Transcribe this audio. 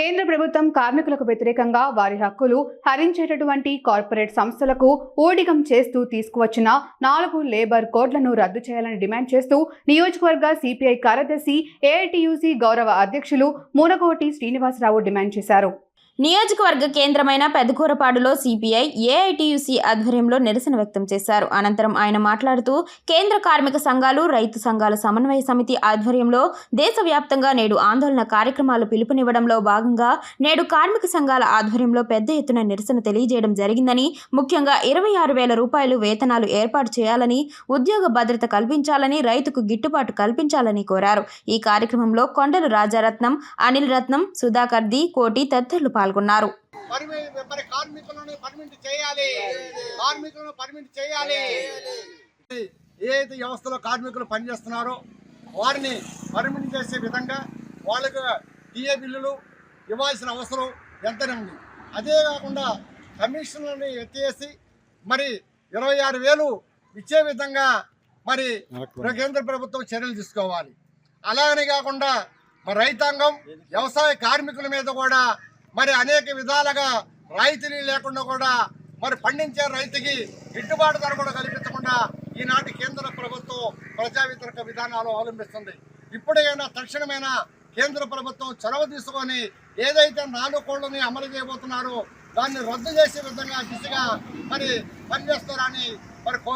కేంద్ర ప్రభుత్వం కార్మికులకు వ్యతిరేకంగా వారి హక్కులు హరించేటటువంటి కార్పొరేట్ సంస్థలకు ఊడిగం చేస్తూ తీసుకువచ్చిన 4 లేబర్ కోడ్లను రద్దు చేయాలని డిమాండ్ చేస్తూ నియోజకవర్గ సిపిఐ కార్యదర్శి ఏఐటియుసి గౌరవ అధ్యక్షులు మునగోటి శ్రీనివాసరావు డిమాండ్ చేశారు. నియోజకవర్గ కేంద్రమైన పెదకూరపాడులో సిపిఐ ఏఐటియుసి ఆధ్వర్యంలో నిరసన వ్యక్తం చేశారు. అనంతరం ఆయన మాట్లాడుతూ కేంద్ర కార్మిక సంఘాలు, రైతు సంఘాల సమన్వయ సమితి ఆధ్వర్యంలో దేశవ్యాప్తంగా నేడు ఆందోళన కార్యక్రమాలు పిలుపునివ్వడంలో భాగంగా నేడు కార్మిక సంఘాల ఆధ్వర్యంలో పెద్ద ఎత్తున నిరసన తెలియజేయడం జరిగిందని, ముఖ్యంగా 26,000 రూపాయలు వేతనాలు ఏర్పాటు చేయాలని, ఉద్యోగ భద్రత కల్పించాలని, రైతుకు గిట్టుబాటు కల్పించాలని కోరారు. ఈ కార్యక్రమంలో కొండల రాజారత్నం, అనిల్ రత్నం, సుధాకర్ ది, కోటి తదితరులు పాల్గొన్నారు. ఏదైతే వ్యవస్థలో కార్మికులు పనిచేస్తున్నారో వారిని పర్మిట్ చేసే విధంగా వాళ్ళకు టీఏ బిల్లులు ఇవ్వాల్సిన అవసరం ఎంతనే ఉంది. అదే కాకుండా కమిషన్లని ఎత్తేసి మరి 26,000 ఇచ్చే విధంగా మరి కేంద్ర ప్రభుత్వం చర్యలు తీసుకోవాలి. అలాగనే కాకుండా మరి రైతాంగం, వ్యవసాయ కార్మికుల మీద కూడా మరి అనేక విధాలుగా రాయితీలు లేకుండా కూడా మరి పండించే రైతుకి గిట్టుబాటు ధర కూడా కల్పించకుండా ఈనాటి కేంద్ర ప్రభుత్వం ప్రజా వ్యతిరేక విధానాలు అవలంబిస్తుంది. ఇప్పుడైనా తక్షణమైన కేంద్ర ప్రభుత్వం చొరవ తీసుకొని ఏదైతే 4 కోళ్లని అమలు చేయబోతున్నారో దాన్ని రద్దు చేసే విధంగా దిశగా మరి పనిచేస్తారని మరి కోరుతున్నారు.